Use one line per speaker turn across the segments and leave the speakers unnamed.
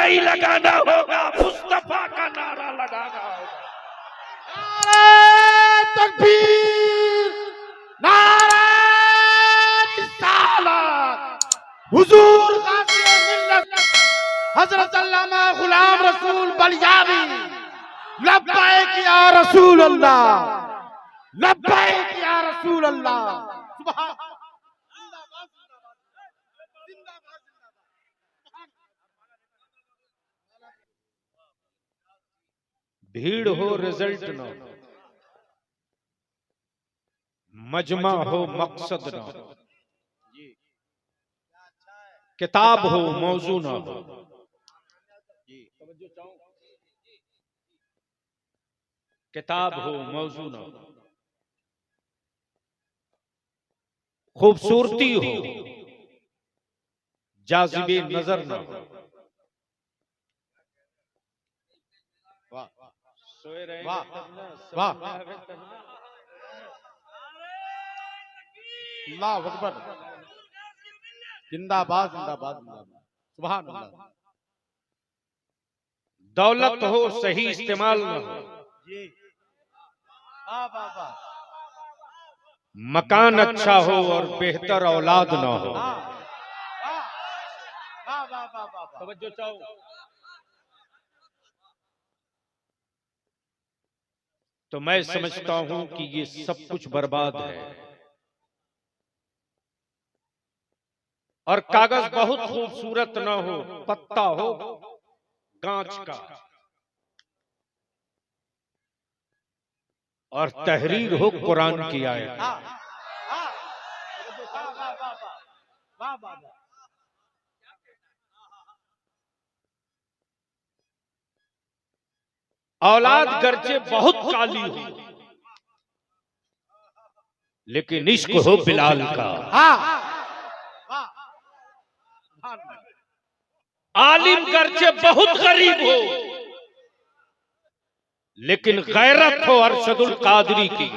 नहीं लगाना होगा, मुस्तफा का नारा लगाना होगा।
नारे तकबीर, नारे रिसालत, हुजूर गाज़ी मिल्लत हजरत अल्लामा गुलाम रसूल बलियावी, लब्बैक या रसूल अल्लाह, लब्बैक या रसूल अल्लाह। सुभान
भीड़ हो रिजल्ट न हो, मजमा हो मकसद न हो, किताब हो मौजू न हो, किताब हो मौजू न हो, खूबसूरती हो जाज़िबे नजर न हो। सोए रहे
वाह वाह, अल्लाह अकबर, जिंदाबाद जिंदाबाद जिंदाबाद, सुभान अल्लाह।
दौलत हो सही इस्तेमाल न हो,
वाह वाह वाह,
मकान अच्छा हो और बेहतर औलाद न हो।
वाह वाह वाह वाह,
तवज्जो चाहो तो मैं समझता हूं कि ये सब कुछ बर्बाद है। और कागज बहुत खूबसूरत ना हो, पत्ता हो कांच का, और तहरीर हो कुरान की आयत। औलाद गर्जे बहुत काली हो, लेकिन इश्क हो बिलाल का। आलिम गर्जे बहुत गरीब हो, लेकिन गैरत हो अरशदुल कादरी की।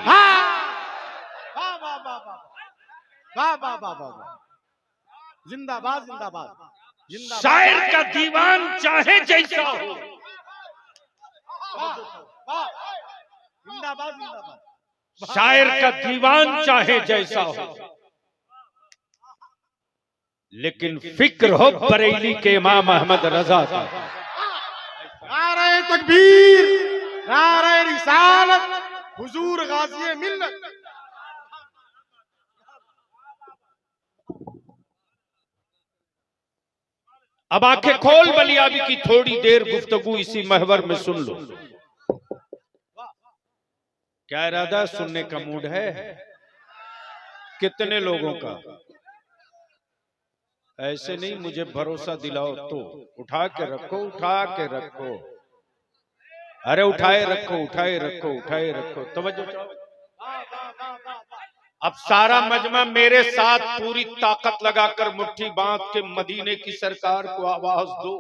जिंदाबाद जिंदाबाद,
शायर का दीवान चाहे जैसा हो,
जिंदाबाद जिंदाबाद,
शायर का दीवान चाहे जैसा हो, लेकिन फिक्र हो बरेली के इमाम अहमद रजा का।
नारे तकबीर, नारे रिसालत, हुजूर गाज़ी मिल्लत।
अब आंखें खोल बलियाबी की थोड़ी देर गुफ्तगू इसी महवर में सुन लो। क्या इरादा सुनने का मूड है? कितने लोगों का? ऐसे नहीं मुझे भरोसा दिलाओ तो उठा के रखो, उठा के रखो, अरे उठाए रखो, उठाए रखो, उठाए रखो। तवज्जो। अब सारा मजमा मेरे साथ पूरी ताकत लगाकर मुट्ठी बांध के मदीने की सरकार को आवाज दो,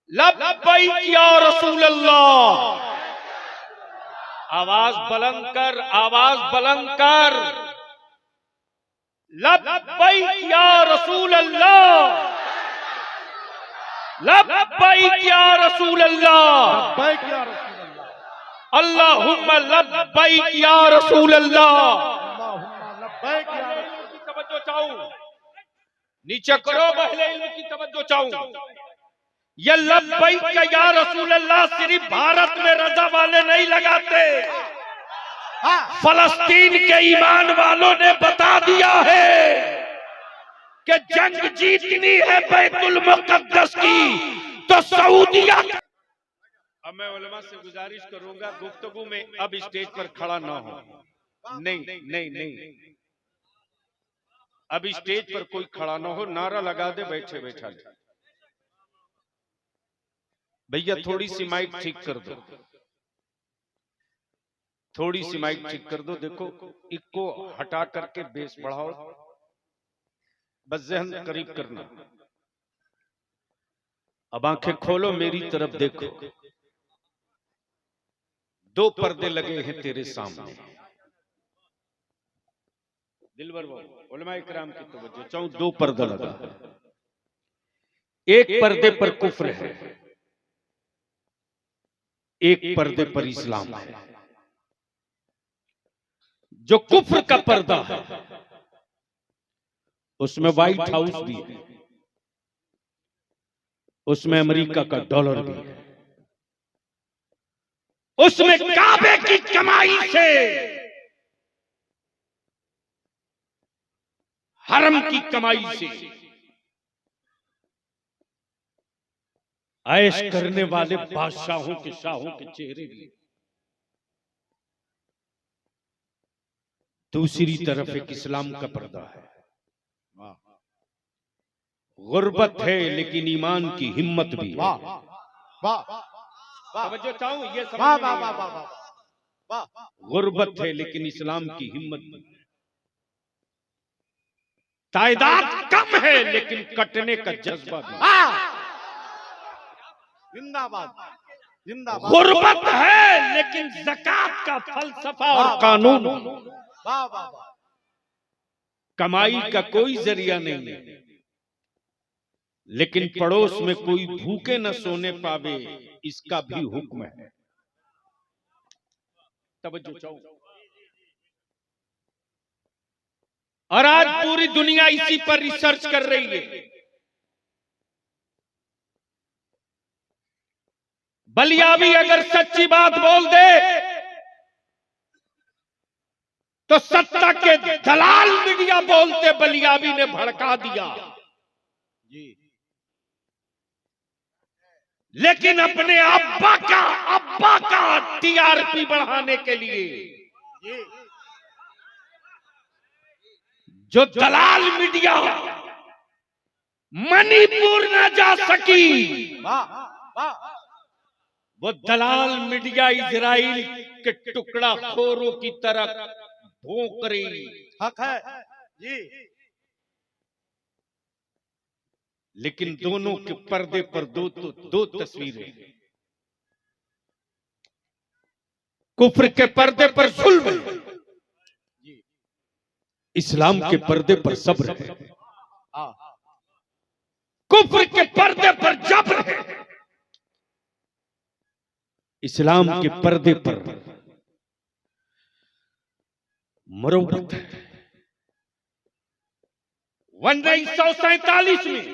लब्बैक या रसूल अल्लाह। आवाज बुलंद कर, आवाज बुलंद कर, लब्बैक या रसूल अल्लाह, लब्बैक या रसूल अल्लाह, अल्लाहुम्मा लब्बैक या रसूल अल्लाह। तवज्जो चाहूं, नीचे करो पहले की तवज्जो चाहूं। ये लब्बैक या रसूल अल्लाह सिर्फ भारत में रजा वाले नहीं लगाते, फलस्तीन के ईमान वालों ने बता दिया है कि जंग जीतनी है बैतुल मुक़द्दस की तो सऊदिया। अब मैं उलमा से गुजारिश करूंगा गुफ्तगू में अब स्टेज पर खड़ा ना हो। नहीं नहीं नहीं, अब स्टेज पर कोई खड़ा ना हो, नारा लगा दे बैठे बैठा। भैया थोड़ी सी माइक ठीक कर दो, थोड़ी सी माइक ठीक कर दो। देखो इको हटा करके बेस बढ़ाओ, बस ज़हन करीब करना। अब आंखें खोलो, मेरी तरफ देखो। दो पर्दे लगे हैं तेरे सामने। दिलवर उलमा इकराम की तवज्जो चाहूं, दो पर्दा लगा। एक पर्दे पर कुफ्र है, एक पर्दे पर इस्लाम है। जो कुफ्र का पर्दा है उसमें व्हाइट हाउस भी है, उसमें अमेरिका का डॉलर भी है, उसमें काबे की कमाई से हरम की कमाई से ऐश करने वाले बादशाहों के शाहों के चेहरे भी। दूसरी तरफ एक इस्लाम का पर्दा है। गुर्बत है लेकिन ईमान की हिम्मत भी है।
वाह वाह
समझो चाहूं ये
वाह वाह वाह वाह वाह।
गुर्बत है लेकिन इस्लाम की हिम्मत भी है। तादाद कम है लेकिन कटने का जज्बा भी है।
जिंदाबाद जिंदाबाद।
गुर्बत है लेकिन ज़कात का फलसफा और कानून।
वाह वाह वाह।
कमाई का कोई जरिया नहीं है, लेकिन पड़ोस में कोई भूखे न सोने पावे इसका भी हुक्म है। तवज्जो चाहो। और आज पूरी दुनिया इसी पर रिसर्च कर रही है। बलियाबी अगर सच्ची बात बोल दे तो सत्ता के दलाल मीडिया बोलते बलियाबी ने भड़का दिया, लेकिन अपने अब्बा का टीआरपी बढ़ाने के लिए जो दलाल मीडिया मणिपुर न जा सकी, वो दलाल मीडिया इजराइल के टुकड़ा खोरों की तरह भौंक रही।
हक है जी।
लेकिन दोनों के पर्दे पर दो तस्वीरें। कुफ्र के पर्दे पर जुल्म है, इस्लाम के पर्दे पर सब्र है। कुफ्र के पर्दे पर जबर है, इस्लाम के पर्दे पर मरौवत है। 1947 में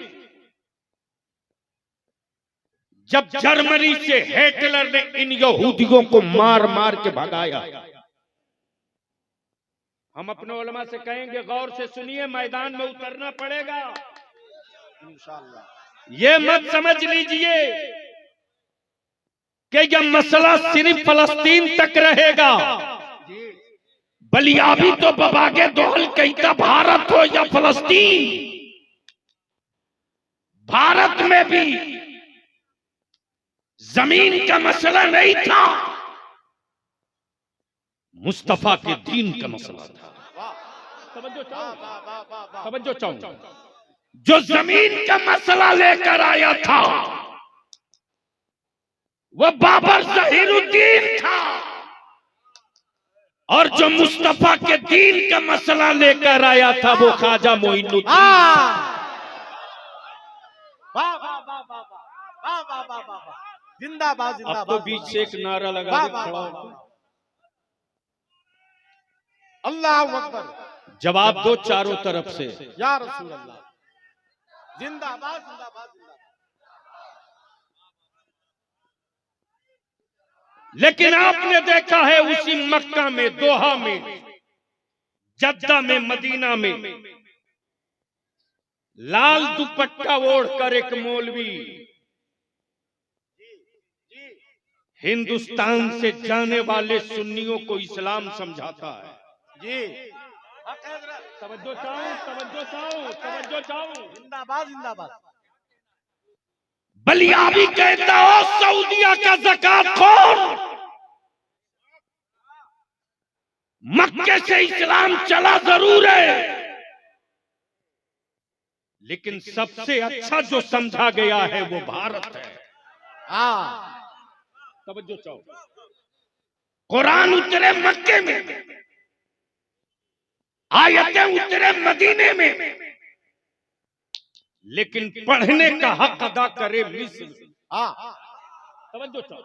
जब जर्मनी से हिटलर ने इन यहूदियों को मार मार के भगाया, हम अपने उलमा से कहेंगे गौर से सुनिए, मैदान में उतरना पड़ेगा।
इंशाअल्लाह।
ये मत समझ लीजिए कि यह मसला सिर्फ फलस्तीन तक रहेगा। बलियाबी तो बबागे दोहल कहता भारत हो या फलस्तीन, भारत में भी जमीन का मसला नहीं था, मुस्तफा के दीन का मसला था। तवज्जो चाहूं, जो जमीन का मसला लेकर आया था वो बाबर ज़हीरुद्दीन था, और जो मुस्तफा के दीन का मसला लेकर आया था वो ख्वाजा मोइनुद्दीन।
जिंदाबाद जिंदाबाद।
अब तो बीच से एक नारा लगा दे खड़ा हो।
अल्लाहु अकबर।
जवाब दो चारों तरफ से,
या रसूल अल्लाह। जिंदाबाद जिंदाबाद जिंदाबाद।
लेकिन आपने देखा है उसी मक्का में, दोहा में, जद्दा में, मदीना में लाल दुपट्टा ओढ़कर एक मौलवी हिंदुस्तान से जाने वाले सुन्नियों को इस्लाम समझाता है।
जी
तवज्जो चाहूं।
जिंदाबाद जिंदाबाद।
बलियाबी कहता हो सऊदिया का ज़कात खोर, मक्के से इस्लाम चला जरूर है, लेकिन सबसे अच्छा जो समझा गया है वो भारत है। तवज्जो चाहो। कुरान उतरे मक्के में, आयतें उतरे मदीने में, लेकिन पढ़ने का हक अदा करे मिस्र।
हाँ
तवज्जो चाहो।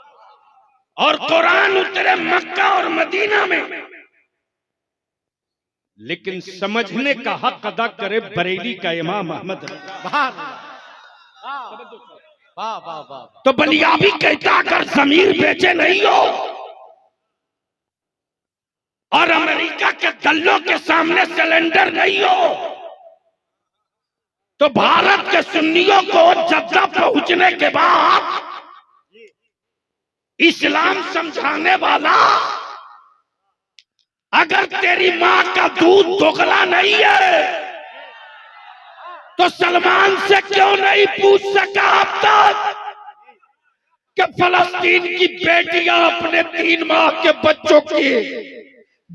और कुरान उतरे मक्का और मदीना में, लेकिन समझने का हक अदा करे बरेली का इमाम अहमद।
वाह वाह वाह वाह।
तो बलियाबी कहता अगर जमीर बेचे नहीं हो और अमेरिका के दल्लों के सामने सिलेंडर नहीं हो, तो भारत के सुन्नियों को जद्दा पहुंचने के बाद इस्लाम समझाने वाला अगर तेरी मां का दूध दोगला नहीं है तो सलमान से क्यों नहीं पूछ सका अब तक कि फलस्तीन की बेटियां अपने 3 माह के बच्चों के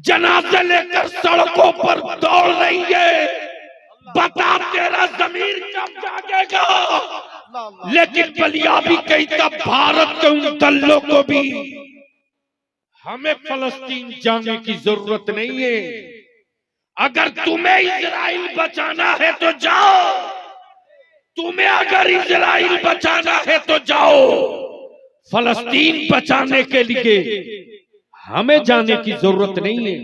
जनाजे लेकर सड़कों पर दौड़ रही है। बता तेरा जमीर कब जागेगा। लेकिन बलियाबी कहता भारत के उन दल्लों को भी हमें फलस्तीन जाने की जरूरत नहीं है। अगर तुम्हें इजराइल बचाना है तो जाओ, तुम्हें अगर इजराइल बचाना है तो जाओ, फलस्तीन बचाने के लिए हमें जाने की जरूरत नहीं है।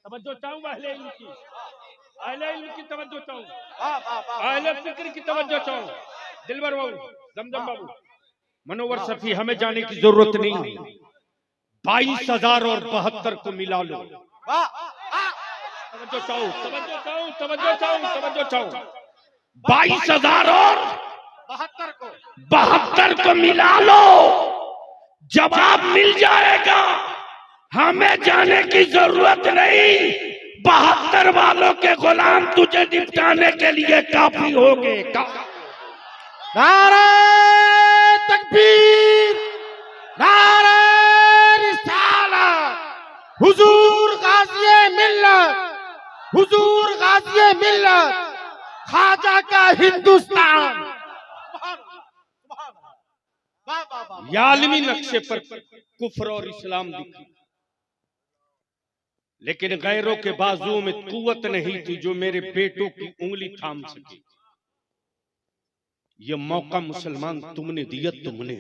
तवज्जो चाहूं अहले इल्म की तवज्जो चाहूं, अहले फिक्र की तवज्जो चाहूं। दिलबर बाबू, जमजम बाबू, मनोवर सफी, हमें जाने की जरूरत नहीं है। 22,000 और 72 को मिला लो। तवज्जो चाहूं, तवज्जो चाहूं, तवज्जो चाहूं, तवज्जो चाहूं। 22,000 और 72 को मिला लो, जवाब मिल जाएगा। हमें जाने की जरूरत नहीं, 72 वालों के गुलाम तुझे निपटाने के लिए काफी होंगे।
नारे तकबीर, नारे रिसालत, हुजूर गाज़िए मिल्लत, हुजूर गाज़िए मिल्लत, ख्वाजा का हिंदुस्तान।
ये आलमी नक्शे पर कुफ्र और इस्लाम दिखी, लेकिन गैरों के बाजुओं में कुव्वत नहीं थी जो मेरे बेटों की उंगली थाम सके। ये मौका मुसलमान तुमने दिया, तुमने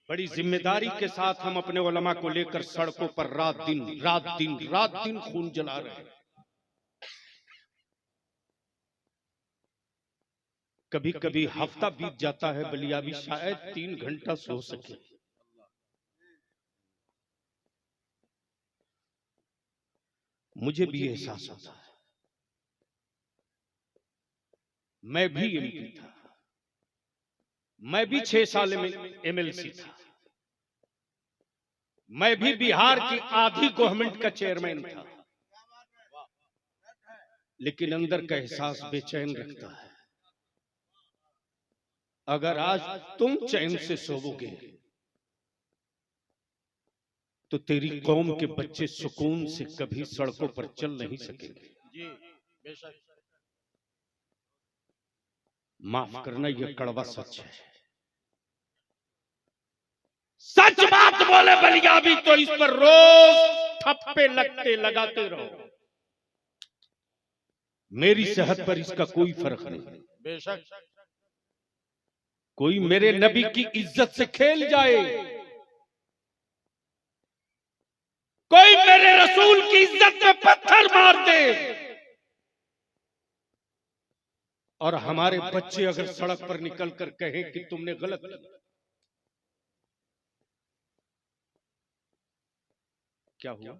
बड़ी जिम्मेदारी के साथ हम अपने उलमा को लेकर सड़कों पर रात दिन खून जला रहे हैं। कभी कभी हफ्ता बीत जाता है बलियाबी शायद 3 घंटा सो सके। मुझे भी एहसास होता है, मैं भी एमपी था, मैं भी 6 साल में एमएलसी था, मैं भी बिहार की आधी गवर्नमेंट का चेयरमैन था, लेकिन अंदर का एहसास बेचैन रखता है। अगर आज तुम चैन से सोओगे तो तेरी कौम के बच्चे सुकून से कभी सड़कों पर चल नहीं सकेंगे। माफ करना, यह कड़वा सच है। सच बात बोले बलियाबी तो इस पर रोज ठप्पे लगाते रहो। मेरी सेहत पर इसका कोई फर्क नहीं।
बेशक
कोई मेरे नबी की इज्जत से खेल जाए, कोई मेरे रसूल की इज्जत पे पत्थर मार दे, और हमारे बच्चे अगर सड़क पर निकलकर कहें कि तुमने गलत किया, क्या हुआ?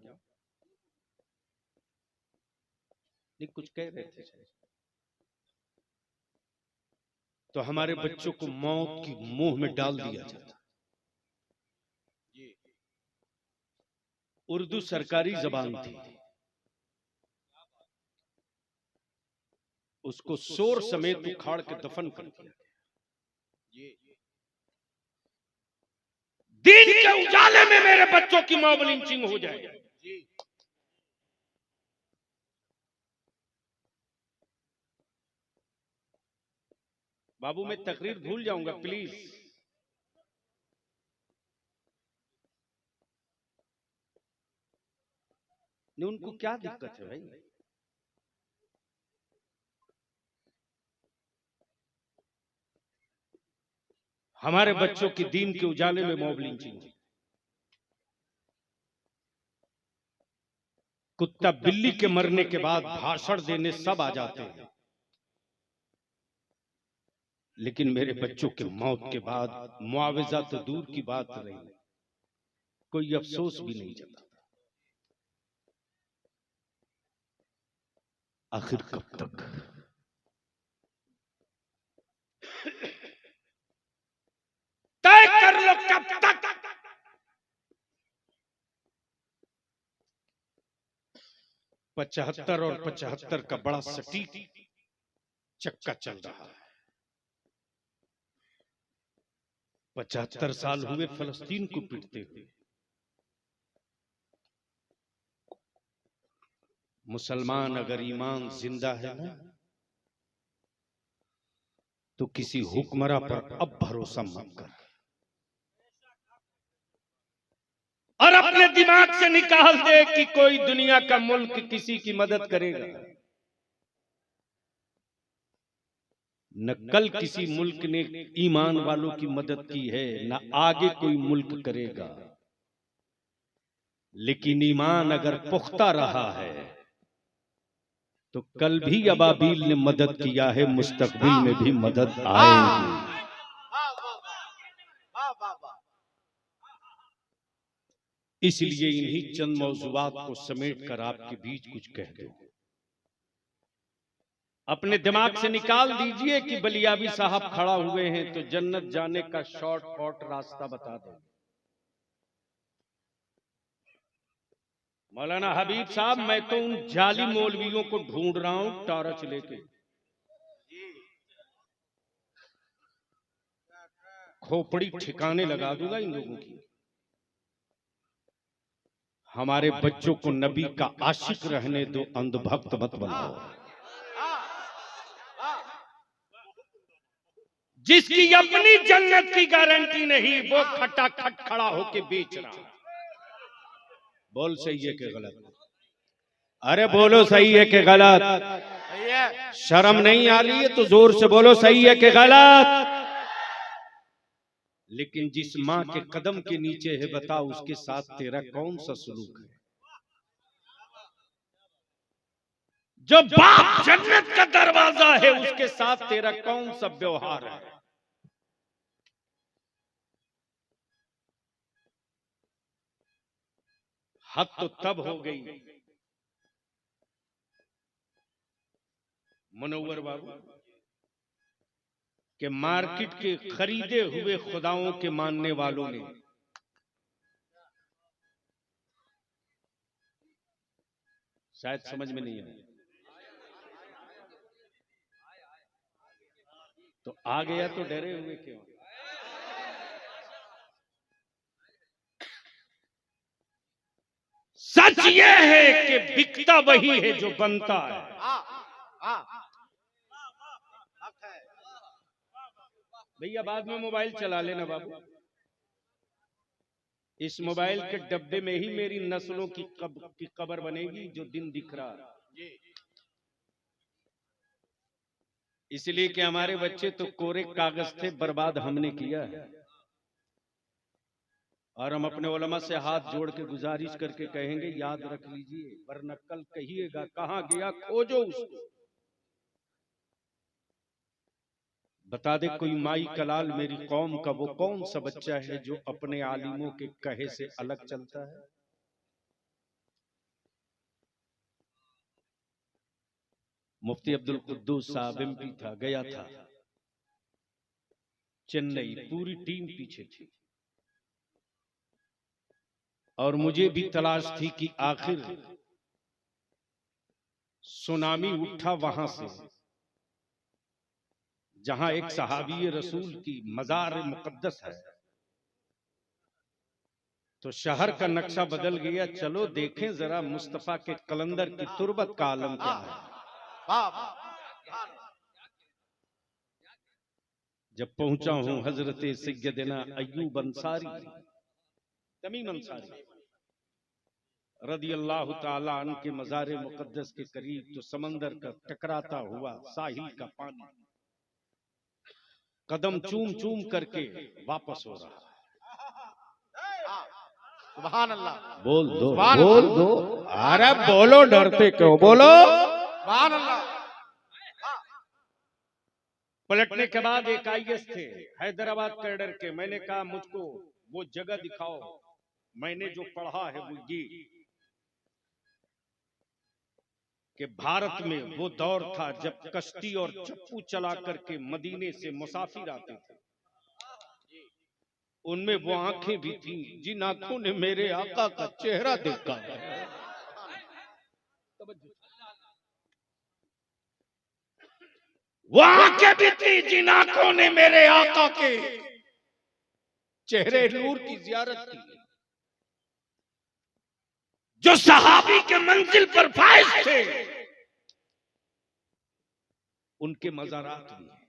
नहीं, कुछ कह रहे थे। तो हमारे बच्चों को मौत की मुंह में डाल दिया जाता। उर्दू सरकारी जबान थी, उसको शोर समेत उखाड़ के दफन कर दिया। दिन के उजाले में मेरे बच्चों की मॉब लिंचिंग हो जाए। बाबू, मैं तकरीर भूल जाऊंगा, प्लीज। नहीं, उनको क्या दिक्कत है भाई? हमारे बच्चों की दीन के उजाले में मॉब लिंचिंग। कुत्ता बिल्ली के मरने के बाद भाषण देने सब आ जाते हैं, लेकिन मेरे बच्चों के मौत के बाद मुआवजा तो दूर की बात रही, कोई अफसोस भी नहीं जताता। आखिर कब तक? तय कर लो कब तक। 75 और 75 का बड़ा सटीक चक्का चल रहा है। 75 साल हुए फलस्तीन को पीटते हुए। मुसलमान अगर ईमान जिंदा है ना, तो किसी हुक्मरां पर अब भरोसा मत कर, और अपने दिमाग से निकाल दे कि कोई दुनिया का मुल्क किसी की मदद करेगा। न कल किसी मुल्क ने ईमान वालों की मदद की है, न आगे कोई मुल्क करेगा। लेकिन ईमान अगर पुख्ता रहा है तो कल भी अबाबील ने मदद किया है, मुस्तकबिल में भी मदद आएगी। इसलिए इन्हीं चंद मौजूआत को समेट कर आपके बीच कुछ कह दो। अपने दिमाग से निकाल दीजिए कि बलियाबी साहब खड़ा हुए हैं तो जन्नत जाने का शॉर्टकट रास्ता बता दो। मौलाना हबीब साहब, मैं तो उन जाली मौलवियों को ढूंढ रहा हूं टॉर्च लेके, खोपड़ी ठिकाने लगा दूंगा इन लोगों की। हमारे बच्चों को नबी का आशिक रहने दो, अंधभक्त मत बनाओ। जिसकी अपनी जन्नत की गारंटी नहीं, वो खटाखट खड़ा होके बेच रहा है। बोल सही है कि गलत? अरे बोलो सही है कि गलत? शर्म नहीं आ रही है तो जोर से बोलो सही है कि गलत? लेकिन जिस माँ के कदम के नीचे है, बता उसके साथ तेरा कौन सा सलूक है? जो बाप जन्नत का दरवाजा है, उसके साथ तेरा कौन सा व्यवहार है? हद तो तब हो गई मुनव्वर बाबू के मार्केट के खरीदे हुए खुदाओं के मानने वालों ने शायद समझ में नहीं आया तो आ गया तो डरे हुए क्यों? सच ये है कि बिकता वही है जो बनता है। भैया बाद में मोबाइल चला लेना बाबू। इस मोबाइल के डब्बे में ही मेरी नस्लों की कब्र बनेगी जो दिन दिख रहा है। इसलिए कि हमारे बच्चे तो कोरे कागज थे, बर्बाद हमने किया है। और हम अपने उलमा से हाथ जोड़ के गुजारिश करके कहेंगे, याद रख लीजिए, वरना कल कहिएगा कहां गया, खोजो उसको। बता दे कोई माई कलाल मेरी कौम का वो कौन सा बच्चा है जो अपने आलिमों के कहे से अलग चलता है? मुफ्ती अब्दुल कुद्दूस साहब एमपी था, गया था चेन्नई, पूरी टीम पीछे थी और मुझे भी तलाश थी कि आखिर सुनामी उठा वहां से जहां एक सहाबी रसूल की मजार मुकद्दस है, तो शहर का नक्शा बदल गया। चलो देखें जरा मुस्तफा के कलंदर की तुर्बत का आलम क्या है। जब पहुंचा हूं हजरत सैयदना अय्यूब अंसारी, तमीम अंसारी रदी अल्लाह ताला अन्हु के मज़ार मुकद्दस के करीब, तो समंदर का टकराता हुआ साहिल का पानी
कदम चूम चूम करके वापस हो रहा है। सुभान अल्लाह।
बोल दो
सुभान
बोल
अल्लाह।
दो। अरे बोलो, डरते क्यों, बोलो।
सुभान अल्लाह।
पलटने के बाद एक आईएएस थे हैदराबाद कैडर के। मैंने कहा मुझको वो जगह दिखाओ, मैंने जो पढ़ा है वो ये कि भारत में वो दौर था जब कश्ती और चप्पू चला करके मदीने से मुसाफिर आते थे। उनमें वो आंखें भी थी जिन आंखों ने मेरे आका का चेहरा देखा है।
वो आंखें भी थी जिन आंखों ने मेरे आका के
चेहरे नूर की जियारत की।
जो सहाबी के मंजिल पर फाइज थे
उनके मज़ारात भी हैं।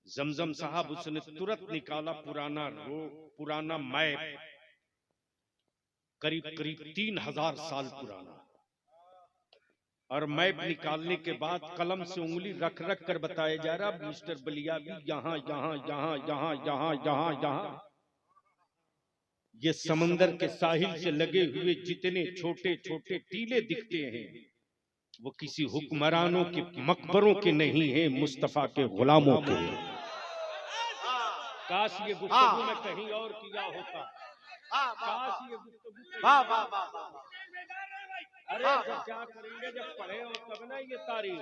जमजम साहब उसने तुरंत निकाला पुराना मैप, करीब करीब 3000 साल पुराना। और मैप निकालने के बाद कलम से उंगली रख रख कर बताया जा रहा, मिस्टर बलियाबी यहाँ यहाँ यहाँ यहाँ यहाँ यहाँ यहाँ ये समंदर के साहिल से लगे हुए जितने छोटे छोटे टीले दिखते हैं वो किसी हुक्मरानों के मकबरों के नहीं है, मुस्तफा के गुलामों के हैं। काश ये गुफ्तगू में कहीं और किया होता। काश ये गुफ्तगू
वाह वाह वाह वाह।
अरे जब क्या करेंगे, जब पढ़े हो तब ना ये तारीख।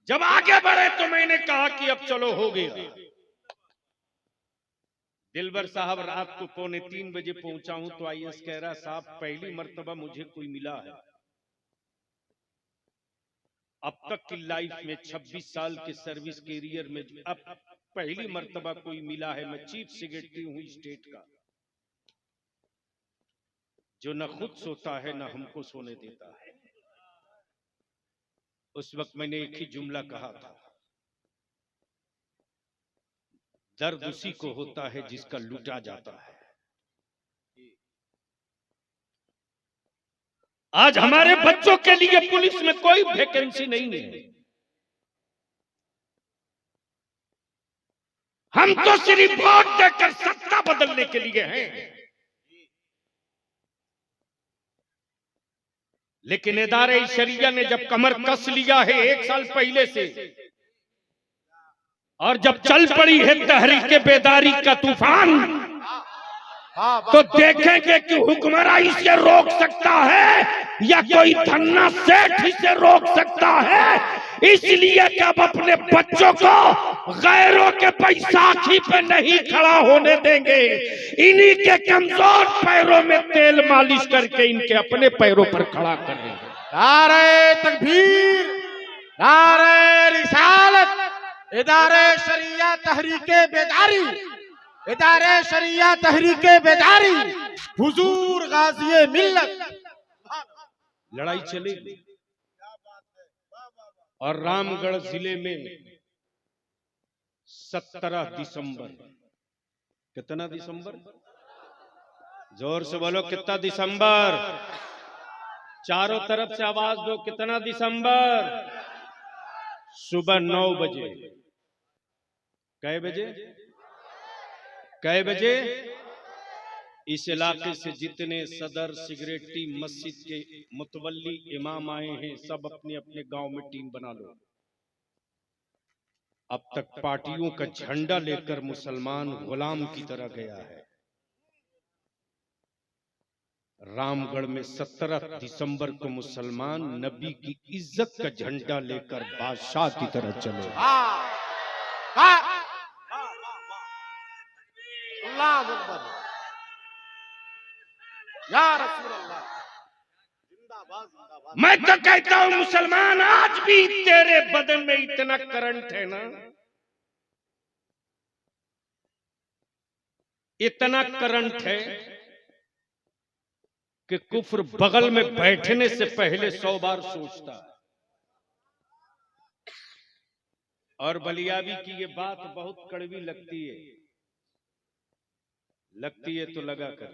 जब आगे बढ़े तो मैंने कहा कि अब चलो हो गया।
दिलबर साहब रात को 2:45 बजे पहुंचा हूं तो आईएएस कह रहा, साहब पहली मर्तबा मुझे कोई मिला है अब तक की लाइफ में, 26 साल के सर्विस कैरियर में अब पहली मर्तबा कोई मिला है। मैं चीफ सेक्रेटरी हूं स्टेट का, जो न खुद सोता है न हमको सोने देता है। उस वक्त मैंने एक ही जुमला कहा था, दर्द उसी को होता है जिसका लूटा जाता है।
आज हमारे बच्चों के लिए पुलिस में कोई वैकेंसी नहीं है। हम तो सिर्फ वोट देकर सत्ता बदलने के लिए हैं।
लेकिन इदारे शरिया ने जब कमर कस लिया है 1 साल पहले से,
और जब चल पड़ी है तहरीक बेदारी का तूफान, तो देखेंगे कि हुक्मरान इसे रोक सकता है या कोई धन्ना सेठ इसे रोक सकता है। इसलिए कि अब अपने बच्चों को गैरों के बैसाखी पे नहीं खड़ा होने देंगे। इन्हीं के कमजोर पैरों में तेल मालिश करके इनके अपने पैरों पर खड़ा कर देंगे।
नारे तकबीर, नारे रिसालत, इदारे शरिया तहरीके बेदारी, इदारे शरिया तहरीके बेदारी, हुजूर गाज़ी मिल्लत।
लड़ाई चलेगी। और रामगढ़ जिले में 17 दिसंबर, कितना दिसंबर, जोर से बोलो कितना दिसंबर, चारों तरफ से आवाज दो, कितना दिसंबर, सुबह 9 बजे। कै बजे? कै बजे? इस इलाके से जितने सदर, सिगरेटी, मस्जिद के मुतवल्ली इमाम आए हैं, सब अपने अपने गांव में टीम बना लो। अब तक पार्टियों का झंडा लेकर मुसलमान गुलाम की तरह गया है। रामगढ़ में 17 दिसंबर को मुसलमान नबी की इज्जत का झंडा लेकर बादशाह की तरह चले।
अल्लाह अकबर, या रसूल अल्लाह, जिंदाबाद जिंदाबाद।
मैं तो कहता हूं मुसलमान, आज भी तेरे बदन में इतना करंट है ना,
इतना करंट है कि कुफ्र बगल में बैठने से पहले 100 बार सोचता है। और बलियाबी की ये बात बहुत कड़वी लगती है तो लगा कर।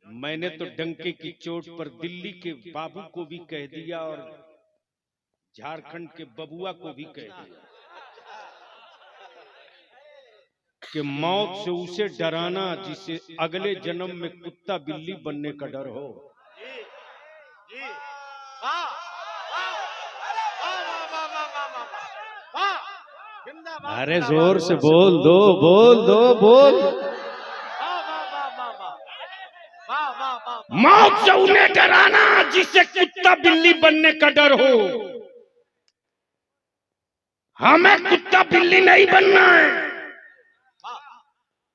मैंने तो डंके की चोट पर दिल्ली के बाबू को भी कह दिया और झारखंड के बबुआ को भी कह दिया कि मौत से उसे डराना जिसे अगले जन्म में कुत्ता बिल्ली बनने का डर हो।
जी जी वाह वाह वाह वाह वाह वाह वाह जिंदाबाद
अरे जोर से बोल दो बोल दो बोल।
वाह वाह वाह वाह वाह वाह वाह
मौत से उन्हें डराना जिसे कुत्ता बिल्ली बनने का डर हो। हमें कुत्ता बिल्ली नहीं बनना है।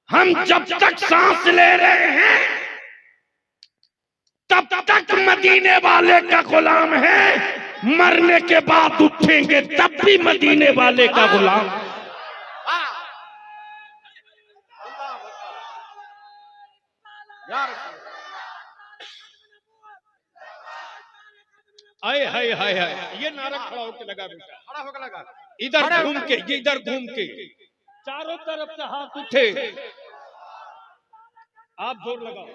हम जब तक सांस ले रहे हैं तब तक मदीने वाले का गुलाम है। मरने के बाद उठेंगे तब भी मदीने वाले का गुलाम।
आए हाय हाय हाय, ये नारा खड़ा होके लगा बेटा,
खड़ा होकर लगा
इधर घूम के, इधर घूम के, चारों तरफ से हाथ उठे, आप जोर लगाओ,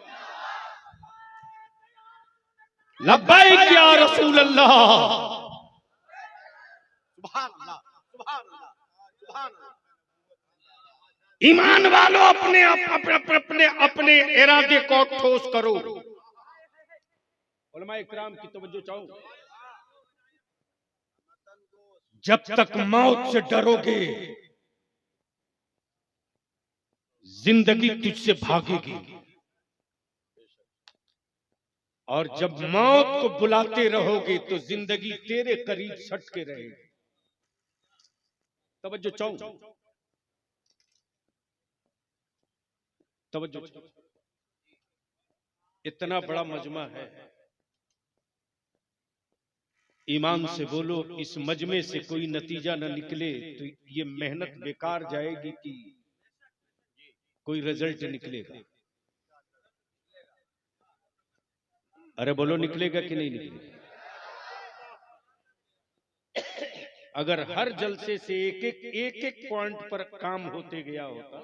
लब्बैक या रसूल अल्लाह।
सुभान अल्लाह सुभान अल्लाह सुभान अल्लाह।
ईमान वालों अपने अपने अपने अपने इरादे को ठोस करो।
उलमा इकराम की तवज्जो चाहो।
जब तक मौत से डरोगे जिंदगी तुझसे भागेगी, और जब मौत को बुलाते रहोगे तो जिंदगी तेरे करीब सट के रहेगी। तवज्जो चाहो, तवज्जो। इतना बड़ा मजमा है, ईमान से बोलो, इस मजमे से कोई नतीजा न निकले तो ये मेहनत बेकार जाएगी कि कोई रिजल्ट निकलेगा? अरे बोलो, निकलेगा कि नहीं निकलेगा? अगर हर जलसे से एक एक पॉइंट पर काम होते गया होता,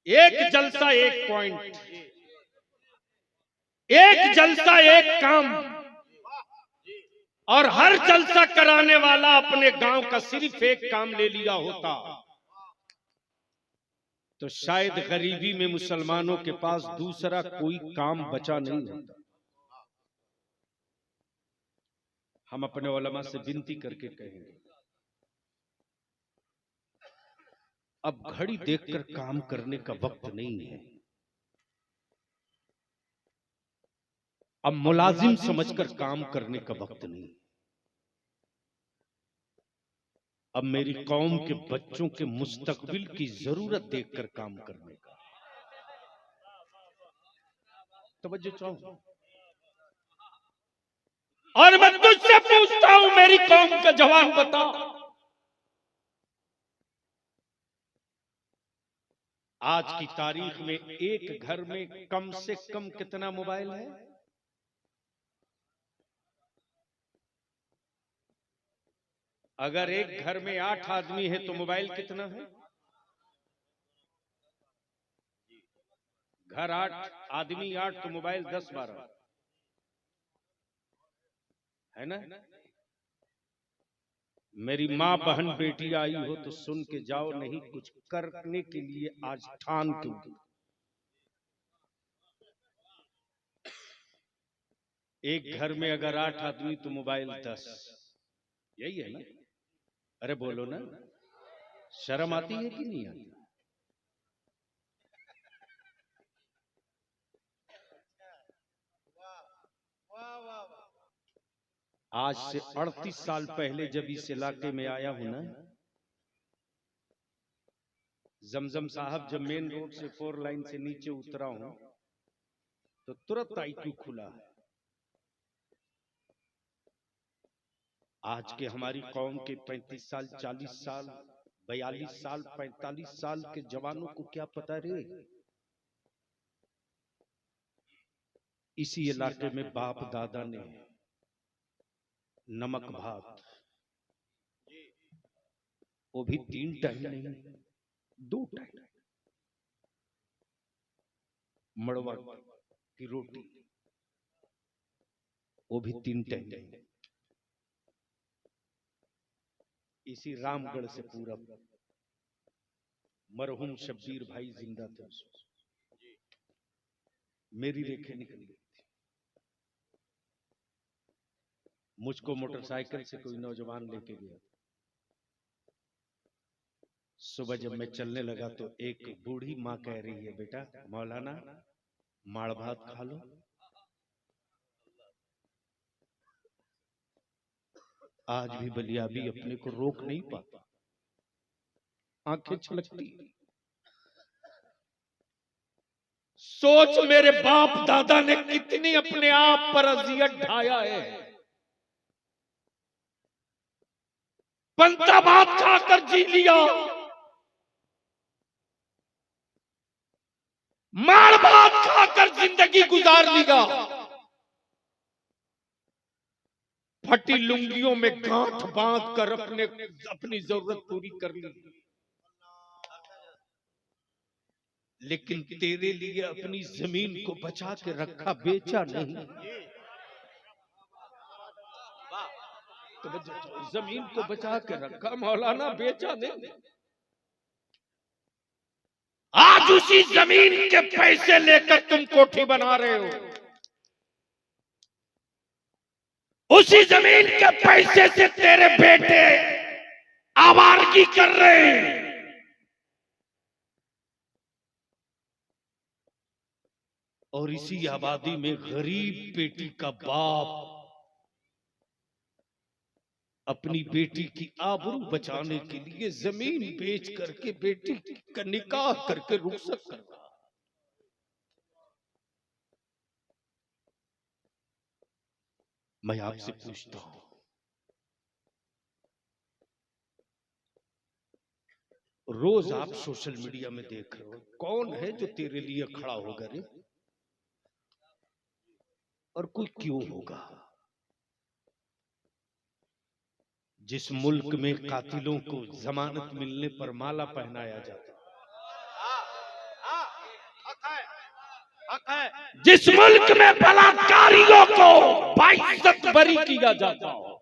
एक जलसा एक पॉइंट, एक जलसा एक काम, और हर जलसा कराने वाला अपने गांव का सिर्फ एक काम ले लिया होता, तो शायद गरीबी में मुसलमानों के पास दूसरा कोई काम बचा नहीं होता। हम अपने उलमा से विनती करके कहेंगे, अब घड़ी देखकर काम करने का वक्त नहीं है। अब मुलाजिम समझकर काम करने का वक्त नहीं। अब मेरी कौम के बच्चों के मुस्तकबिल की जरूरत देखकर काम करने का। तवज्जो चाहो। और मैं तुझसे पूछता हूं, मेरी कौम का जवाब बता। आज की तारीख में एक घर में कम से कम कितना मोबाइल है? अगर एक घर में 8 आदमी है तो मोबाइल कितना है? घर 8, आदमी 8, तो मोबाइल 10-12 है ना? मेरी माँ बहन बेटी आई हो तो सुन के जाओ, नहीं कुछ करने के लिए आज ठान के उठो। एक घर में अगर 8 आदमी तो मोबाइल 10, यही है ना? अरे बोलो ना, शर्म आती है कि नहीं आती? आज से 38 साल पहले जब इस इलाके में आया हूं ना, जमजम साहब जब मेन रोड से 4 लाइन से नीचे उतरा हूं तो तुरंत आईक्यू खुला है। आज के हमारी कौम के 35 साल, 40 साल, 42 साल, 45 साल के जवानों को क्या पता रे? इसी इलाके में बाप दादा ने नमक भात, वो भी 3 टाइम नहीं, 2 टाइम, मड़वा की रोटी,
वो भी 3 टाइम। इसी रामगढ़ से पूरा मरहूम शब्बीर भाई जिंदा थे, मेरी रेखें निकल गई थी। मुझको मोटरसाइकिल से कोई नौजवान लेके गया। सुबह जब मैं चलने लगा तो एक बूढ़ी माँ कह रही है, बेटा मौलाना माड़ भात खा लो। आज भी बलियाबी अपने को रोक नहीं पाता, आंखें छलकती। सोच मेरे बाप दादा ने कितनी अपने आप पर अजियत ढाया है। पंता भात खाकर जी लिया, माड़ भात खाकर जिंदगी गुजार लिया। फटी लुंगियों में गांठ बांध कर अपनी जरूरत पूरी कर ली। लेकिन तेरे लिए अपनी जमीन को बचा के रखा, बेचा नहीं। तो जमीन को बचा के रखा मौलाना, बेचा नहीं। आज उसी जमीन के पैसे लेकर तुम कोठी बना रहे हो, उसी जमीन के पैसे से तेरे बेटे आवारगी कर रहे हैं। और इसी आबादी में गरीब बेटी का बाप अपनी बेटी की आबरू बचाने के लिए जमीन बेच करके बेटी का निकाह करके रुखसत कर रहा। मैं आपसे पूछता हूं, रोज आप सोशल मीडिया में देख रहे हो, कौन है जो तेरे लिए खड़ा होगा रे? और कोई क्यों होगा? जिस मुल्क में कातिलों को जमानत मिलने पर माला पहनाया जाता, जिस मुल्क में बलात्कारियों को बाइज्जत बरी किया जाता हो,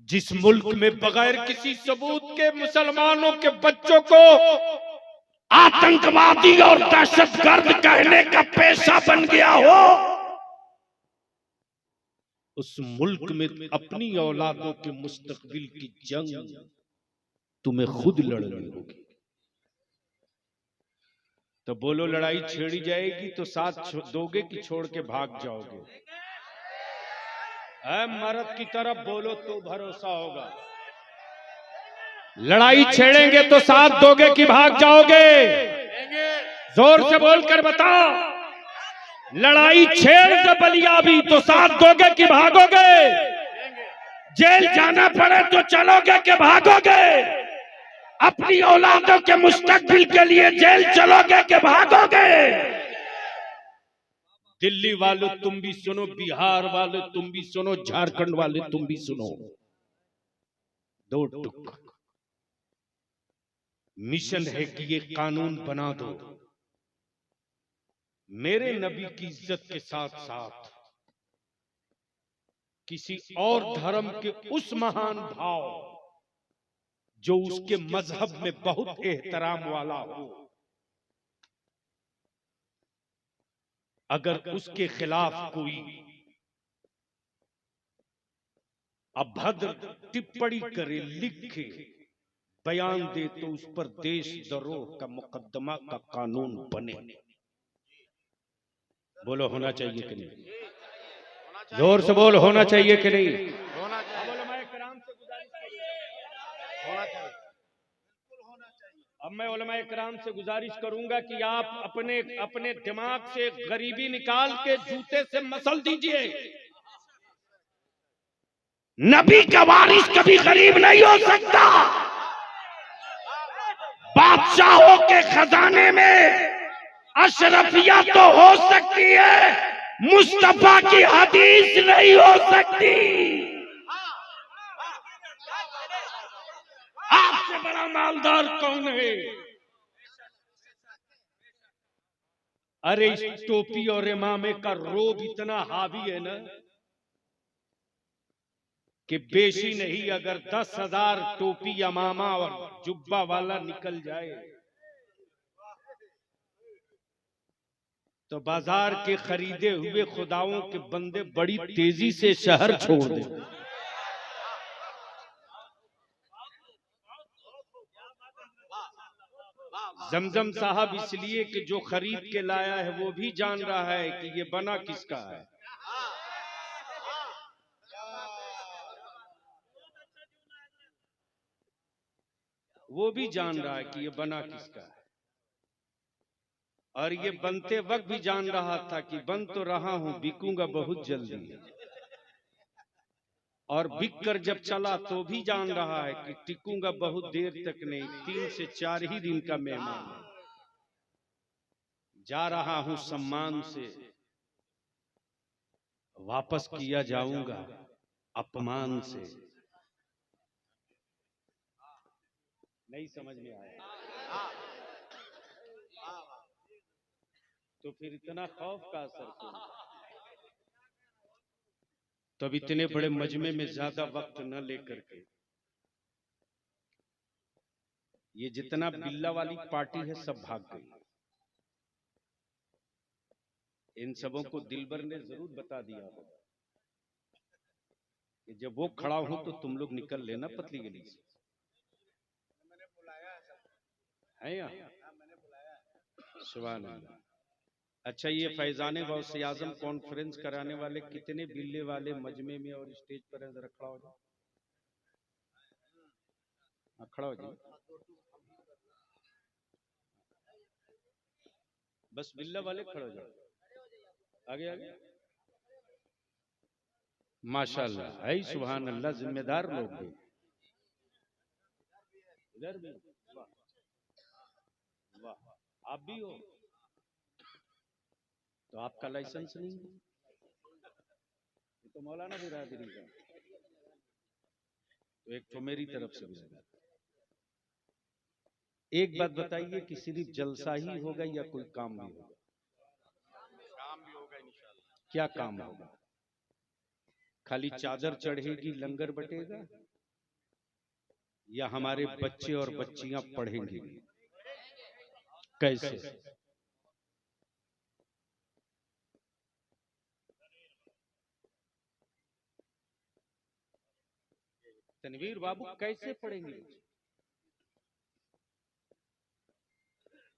जिस मुल्क में बगैर किसी सबूत के मुसलमानों के बच्चों को आतंकवादी और दहशतगर्द कहने का पेशा बन गया हो, उस मुल्क में अपनी औलादों के मुस्तकबिल की जंग तुम्हें खुद लड़नी होगी। तो बोलो, लड़ाई छेड़ी जाएगी तो साथ दोगे कि छोड़ के भाग जाओगे? मर्द की तरफ बोलो तो भरोसा होगा। लड़ाई छेड़ेंगे तो साथ दोगे कि भाग जाओगे? जोर से बोलकर बताओ। लड़ाई छेड़ दे बलियाबी तो साथ दोगे कि भागोगे? जेल जाना पड़े तो चलोगे कि भागोगे? अपनी औलादों के मुस्तकबिल के लिए जेल चलोगे कि भागोगे? दिल्ली वाले तुम भी सुनो, बिहार वाले तुम भी सुनो, झारखंड वाले तुम भी सुनो। दो टुक मिशन है कि ये कानून बना दो, मेरे नबी की इज्जत के साथ साथ किसी और धर्म के उस महान भाव जो उसके मजहब में बहुत एहतराम वाला हो, अगर उसके खिलाफ कोई अभद्र टिप्पणी करे, लिखे, बयान दे तो उस पर देशद्रोह का मुकदमा का कानून बने। बोलो होना चाहिए कि नहीं? जोर से बोल, होना चाहिए कि नहीं?
होना चाहिए।
अब मैं उलमाए किराम से गुजारिश करूंगा कि आप अपने अपने दिमाग से गरीबी निकाल के जूते से मसल दीजिए। नबी का वारिस कभी गरीब नहीं हो सकता। बादशाहों के खजाने में अशरफिया तो हो सकती है, मुस्तफा की हदीस नहीं हो सकती। आपसे बड़ा मालदार कौन है? अरे इस टोपी और इमामे का रोब इतना हावी है ना कि बेशी नहीं, अगर 10,000 टोपी इमामा और जुब्बा वाला निकल जाए तो बाजार के खरीदे हुए खुदाओं के बंदे बड़ी तेजी से शहर छोड़ दे। जमजम साहब इसलिए कि जो खरीद के लाया है वो भी जान रहा है कि ये बना किसका है। वो भी जान रहा है कि ये बना किसका है, और ये बनते वक्त भी जान रहा था कि बन तो रहा हूं, बिकूंगा बहुत जल्दी। और बिक कर जब चला तो भी जान रहा है कि टिकूंगा बहुत देर तक नहीं, 3 से 4 ही दिन का मेहमान है। जा रहा हूं सम्मान से, वापस किया जाऊंगा अपमान से। नहीं समझ में आया तो फिर इतना खौफ का असर क्यों? तब इतने बड़े मजमे में ज्यादा वक्त न लेकर के ये जितना बिल्ला वाली पार्टी है सब भाग गई। इन सबों को दिलबर ने जरूर बता दिया होगा कि जब वो खड़ा हो तो तुम लोग निकल लेना पतली गली से। है यहाँ सुभान अल्लाह। अच्छा, ये फैजाने गौसे आजम कॉन्फ्रेंस कराने वाले कितने बिल्ले वाले मजमे में और स्टेज पर है? जरा खड़ा हो जाओ, खड़ा हो जाओ, बस बिल्ला वाले खड़े हो जाओ, आगे आगे। माशाल्लाह, है सुभान अल्लाह, जिम्मेदार लोग भी इधर भी। वाह वाह, आप भी हो तो आपका लाइसेंस नहीं है? ये तो मौलाना बिरादरी का, तो एक तो मेरी तरफ से भी। एक बात बताइए कि सिर्फ जलसा ही होगा या कोई काम भी होगा?
काम भी होगा इंशाल्लाह।
क्या काम होगा? खाली चादर चढ़ेगी, लंगर बटेगा, या हमारे बच्चे और बच्चियां पढ़ेंगे? कैसे? तनवीर बाबू कैसे पढ़ेंगे?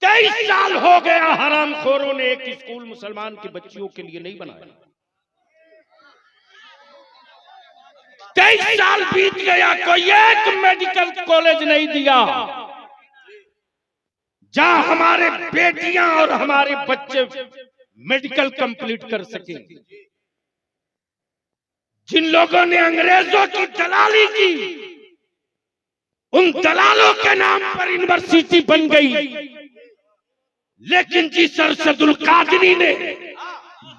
23 साल हो गया हरामखोरों ने एक स्कूल मुसलमान की बच्चियों के लिए नहीं बनाया। 23 साल बीत गया, कोई एक मेडिकल कॉलेज नहीं दिया जहां हमारे बेटियां और हमारे बच्चे मेडिकल कंप्लीट कर सके। जिन लोगों ने अंग्रेजों की दलाली की, उन दलालों के नाम पर यूनिवर्सिटी बन गई, लेकिन जिस अरशदुल कादरी ने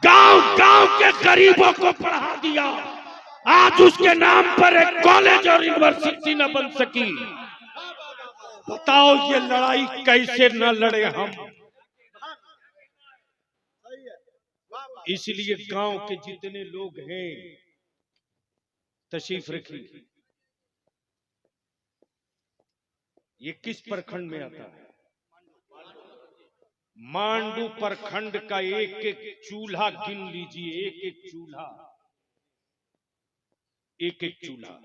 गांव-गांव के गरीबों को पढ़ा दिया, आज उसके नाम पर एक कॉलेज और यूनिवर्सिटी न बन सकी। बताओ ये लड़ाई कैसे न लड़े हम? इसलिए गांव के जितने लोग हैं तशरीफ रखिए। ये किस प्रखंड में आता है? मांडू प्रखंड का एक एक चूल्हा गिन लीजिए, एक एक चूल्हा, एक एक चूल्हा।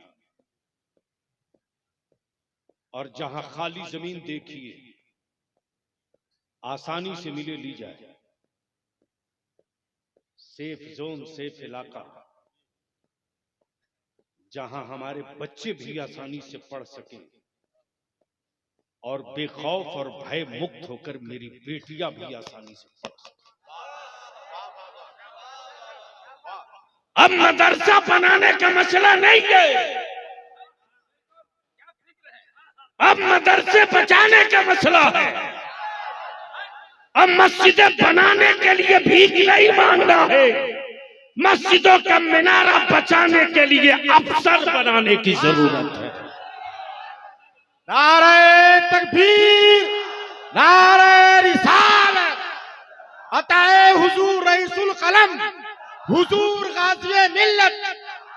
और जहां खाली जमीन देखिए, आसानी से मिले ली जाए, सेफ जोन, सेफ इलाका, जहां हमारे बच्चे भी आसानी से पढ़ सकें और बेखौफ और भय मुक्त होकर मेरी बेटियां भी आसानी से पढ़ सकें। अब मदरसा बनाने का मसला नहीं है, अब मदरसे बचाने का मसला है। अब मस्जिदें बनाने के लिए भीख नहीं मांगना है, मस्जिदों का मीनारा बचाने के लिए अफसर बनाने की जरूरत है।
नारे तकबीर, नारे रिसालत, अताए हुजूर रईसुल कलम, हुजूर गाज़िए मिल्लत,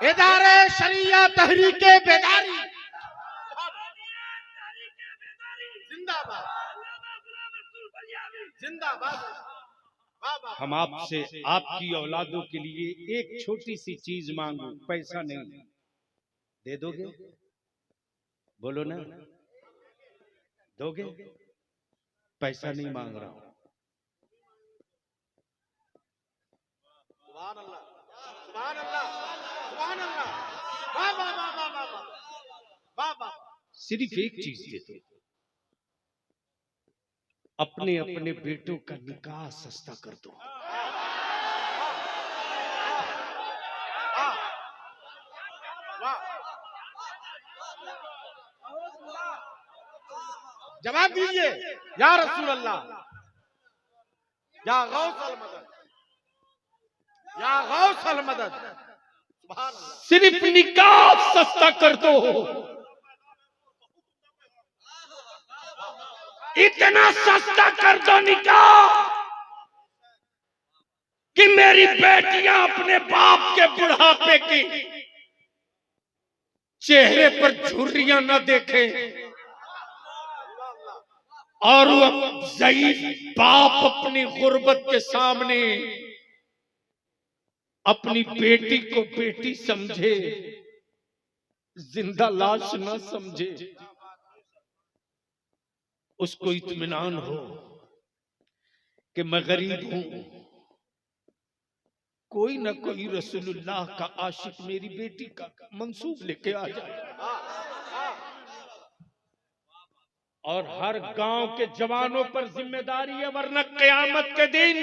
इदारे शरिया तहरीके बेदारी जिंदाबाद जिंदाबाद। वाह वाह।
हम आपसे आपकी औलादों के लिए एक छोटी सी चीज मांगू, पैसा नहीं, दे दोगे? बोलो ना, दोगे? पैसा नहीं मांग रहा हूं।
सुभान अल्लाह सुभान अल्लाह सुभान अल्लाह। वाह वाह वाह वाह वाह वाह वाह।
सिर्फ एक चीज दे दो, अपने अपने बेटों का निकाह सस्ता कर दो।
जवाब दीजिए या रसूल अल्लाह, या गौस अल मदद, या गौस अल मदद। सुभान अल्लाह।
सिर्फ निकाह सस्ता कर दो,
इतना सस्ता कर दो निकाह कि मेरी बेटियां अपने बाप के बुढ़ापे की चेहरे पर झुर्रियां न देखें और वो ज़ईफ बाप अपनी गुर्बत के सामने अपनी बेटी को बेटी समझे, जिंदा लाश न समझे। उसको इत्मीनान हो कि मैं गरीब हूं, कोई ना कोई रसूलुल्लाह का आशिक मेरी बेटी का मंसूब लेके आ जाए। और हर गांव के जवानों पर जिम्मेदारी है, वरना कयामत के दिन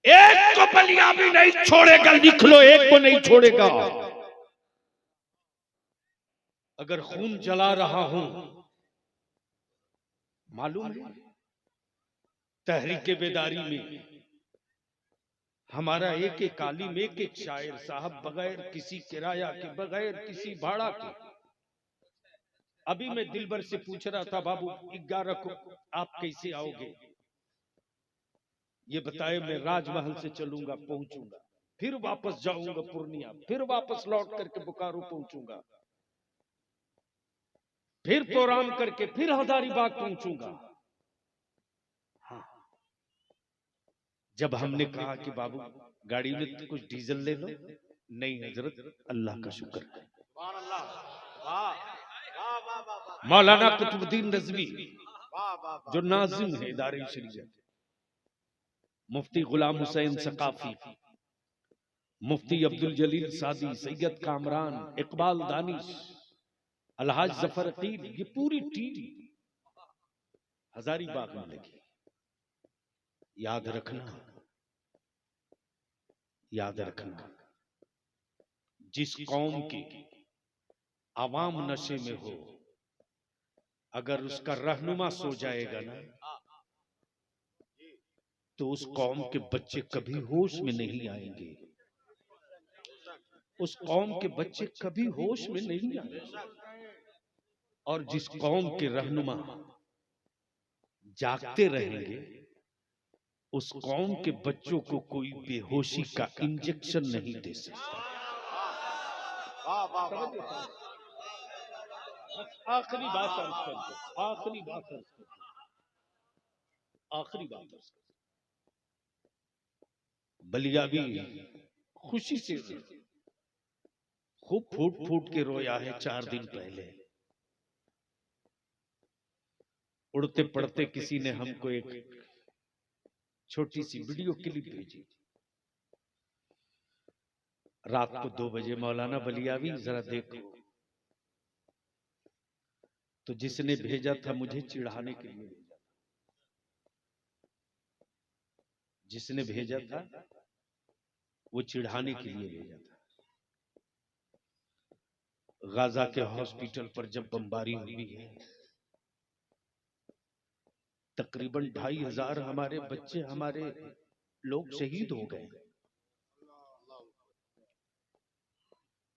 एक को बलिया भी नहीं छोड़ेगा। लिख लो, एक को नहीं छोड़ेगा। अगर खून जला रहा हूं, मालूम है तहरीके बेदारी में हमारा एक एक आलिम, एक एक शायर साहब बगैर किसी किराया के, बगैर किसी भाड़ा के। अभी मैं दिलबर से पूछ रहा था, बाबू 11 को आप कैसे आओगे? ये बताए मैं राजमहल से चलूंगा, पहुंचूंगा, फिर वापस जाऊंगा पूर्णिया, फिर वापस लौट करके बोकारो पहुंचूंगा, फिर प्रोग्राम करके फिर हजारीबाग पहुंचूंगा। हाँ, जब हमने कहा कि बाबू गाड़ी में तो कुछ डीजल ले लो, नहीं हजरत, अल्लाह का शुक्र है।
सुभान अल्लाह। वाह वाह वाह वाह
मौलाना कुतुबुद्दीन नजवी
वाह वाह।
जो नाजिम है इदारे शरीयत, मुफ्ती गुलाम हुसैन सकाफी, मुफ्ती अब्दुल जलील सादी, सैयद कामरान, इकबाल दानिश, अलहाज जफर अकील, ये पूरी टीम हजारीबाग में लगी। याद रखना, याद रखना, जिस कौम की आवाम नशे में हो, अगर उसका रहनुमा सो जाएगा ना, तो उस कौम के बच्चे कभी होश में नहीं आएंगे। उस कौम के बच्चे कभी होश में नहीं आएंगे। और जिस कौम के रहनुमा जागते रहेंगे, उस कौम के बच्चों को कोई बेहोशी का इंजेक्शन नहीं दे सकता।
वाह वाह वाह।
आखिरी बात अर्ज कर दो, आखिरी बात अर्ज कर दो, आखिरी बात अर्ज कर दो। बलिया भी खुशी से खूब फूट फूट के रोया है 4 दिन पहले। उड़ते पड़ते किसी ने हमको एक छोटी सी वीडियो क्लिप भेजी। रात को 2 बजे, मौलाना बलियावी जरा देखो। तो जिसने भेजा था मुझे चिढ़ाने के लिए भेजा, जिसने भेजा था वो चिढ़ाने के लिए भेजा था। गाजा के हॉस्पिटल पर जब बमबारी हुई है, तकरीबन 2500 हमारे बच्चे, हमारे लोग शहीद हो गए।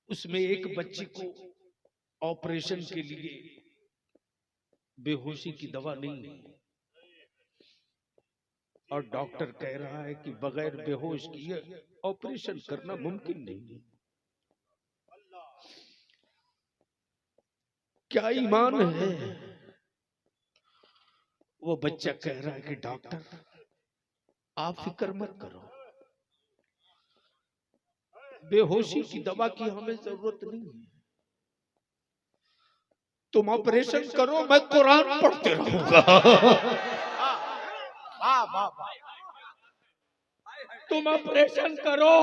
उसमें एक बच्ची को ऑपरेशन के लिए बेहोशी की दवा नहीं है।
और डॉक्टर कह रहा है कि बगैर बेहोश किए ऑपरेशन करना मुमकिन नहीं है। क्या ईमान है? वो बच्चा कह रहा है कि डॉक्टर आप फिक्र मत करो, बेहोशी की दवा की हमें जरूरत नहीं है, तुम ऑपरेशन करो, मैं कुरान पढ़ते रहूंगा।
वाह वाह वाह।
तुम ऑपरेशन करो,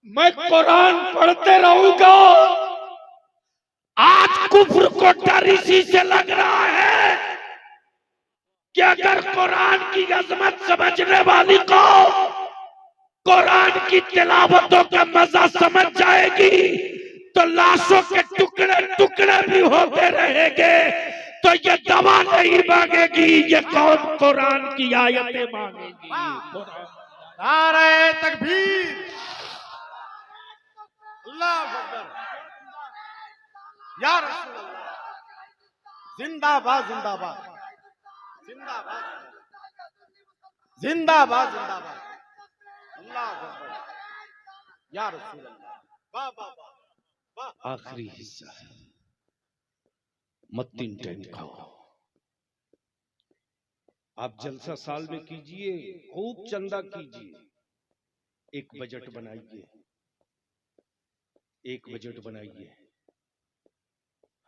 मैं कुरान पढ़ते रहूंगा। आज कुफ्र को डर इसी से लग रहा है कि अगर कुरान की अजमत समझने वाली को कुरान की तिलावतों का मजा समझ जाएगी तो लाशों के टुकड़े टुकड़े भी होते रहेंगे, तो ये दवा नहीं मांगेगी, ये कौम कुरान की आयतें मांगेगी।
नारे तकबीर, अल्लाह अकबर, या रसूल अल्लाह, जिंदाबाद जिंदाबाद जिंदाबाद जिंदाबाद जिंदाबाद, अल्लाह अकबर, या रसूल अल्लाह, वाह वाह वाह।
आखिरी हिस्सा मत्तीन टाइम खाओ। आप जलसा साल में कीजिए, खूब चंदा कीजिए, एक बजट बनाइए, एक बजट बनाइए।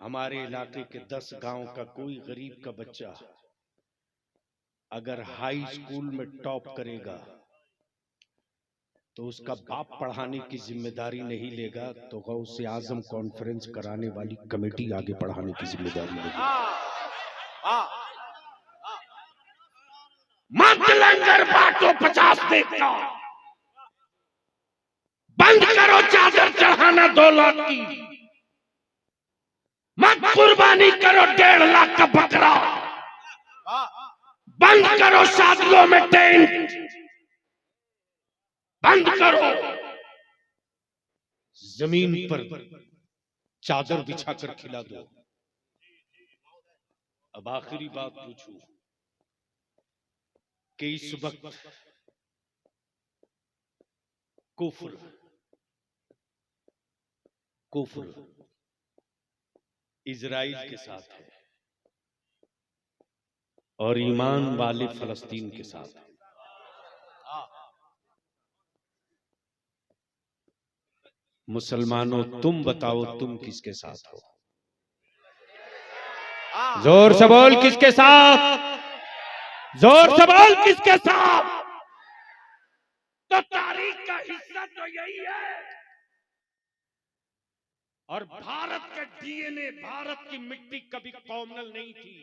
हमारे इलाके के 10 गांव का कोई गरीब का बच्चा अगर हाई स्कूल में टॉप करेगा तो उसका बाप पढ़ाने की जिम्मेदारी नहीं लेगा, तो गौसे आजम कॉन्फ्रेंस कराने वाली कमेटी आगे पढ़ाने की जिम्मेदारी लेगी। मत लंगर बांटो 50 देता, बंद करो चादर चढ़ाना 2 लाख की, मत कुर्बानी करो 1.5 लाख का बकरा, बंद करो शादियों में टेंट, बंद करो, जमीन पर चादर बिछाकर खिला दो। अब आखिरी बात पूछूं कि इस वक्त कुफ्र इजराइल के साथ है और ईमान वाले फलस्तीन के साथ है। मुसलमानों तुम बताओ तुम किसके साथ हो? जोर से बोल, किसके साथ? जोर से बोल, किसके साथ? तो तारीख का हिस्सा तो यही है। और भारत का डीएनए, भारत की मिट्टी कभी कॉमनल नहीं थी,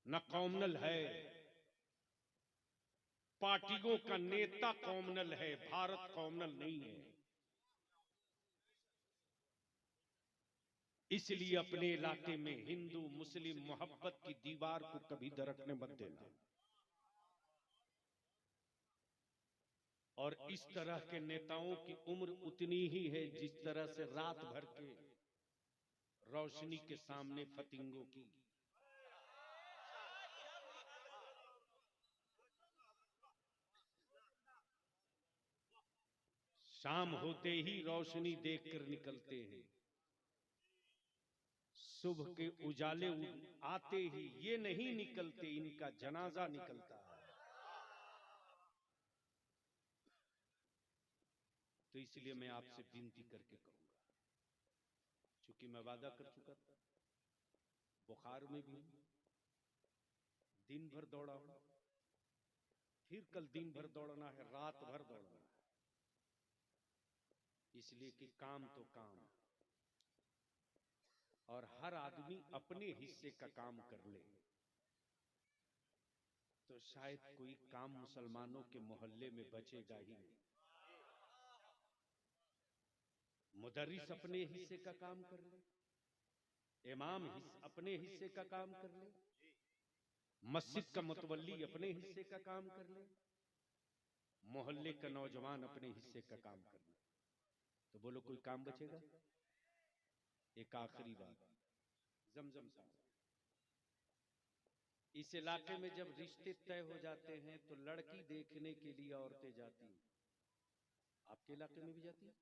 न कॉमनल है। पार्टियों का नेता कॉमनल है, भारत कॉमनल नहीं है। इसलिए अपने इलाके में हिंदू मुस्लिम मोहब्बत की दीवार को कभी दरकने मत देना। और इस तरह के नेताओं की उम्र उतनी ही है जिस तरह से रात भर के रोशनी के सामने फतिंगों की। शाम होते ही रोशनी देखकर निकलते हैं, सुबह के उजाले आते ही ये नहीं निकलते, इनका जनाजा निकलता है। तो इसलिए मैं आपसे विनती करके कहूंगा, क्योंकि मैं वादा कर चुका था, बुखार में भी दिन भर दौड़ा हूं, फिर कल दिन भर दौड़ना है, रात भर दौड़ना है, इसलिए कि काम तो काम, और हर आदमी अपने हिस्से का काम कर ले तो शायद कोई काम मुसलमानों के मोहल्ले में बचेगा ही नहीं। मुदर्रिस अपने हिस्से का काम कर ले, इमाम अपने हिस्से का काम कर ले, मस्जिद का मुतवल्ली अपने हिस्से का काम कर ले, मोहल्ले का नौजवान अपने हिस्से का काम कर ले, तो बोलो कोई काम बचेगा? एक आखिरी बात, जमजम साहब,
इस इलाके में जब रिश्ते तय हो जाते हैं तो लड़की देखने के लिए औरतें जाती हैं। आपके इलाके में भी जाती है?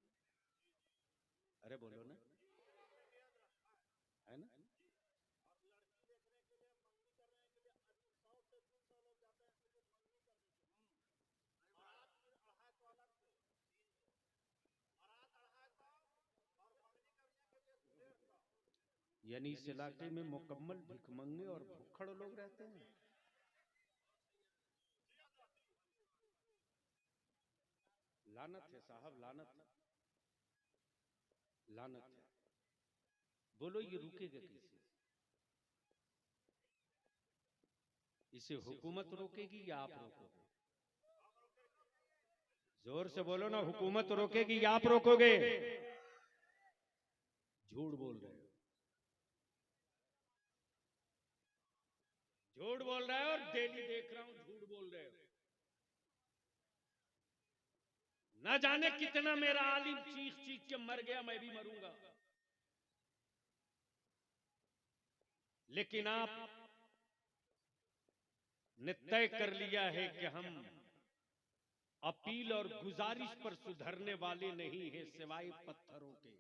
अरे बोलो ना, है ना? यानी इस इलाके में मुकम्मल भिखमंगे और भुक्खड़ लोग रहते हैं। लानत है साहब, लानत है, लानत है। बोलो ये रुकेगा कैसे? इसे हुकूमत रोकेगी या आप रोकोगे? जोर से बोलो ना, हुकूमत रोकेगी या आप रोकोगे? झूठ बोल रहे हो, झूठ बोल रहे हो, और डेली देख रहा हूं झूठ बोल रहे हो। न जाने कितना मेरा आलिम चीख चीख के मर गया, मैं भी मरूंगा, लेकिन आप ने तय कर लिया है कि हम अपील और गुजारिश पर सुधरने वाले नहीं हैं सिवाय पत्थरों के।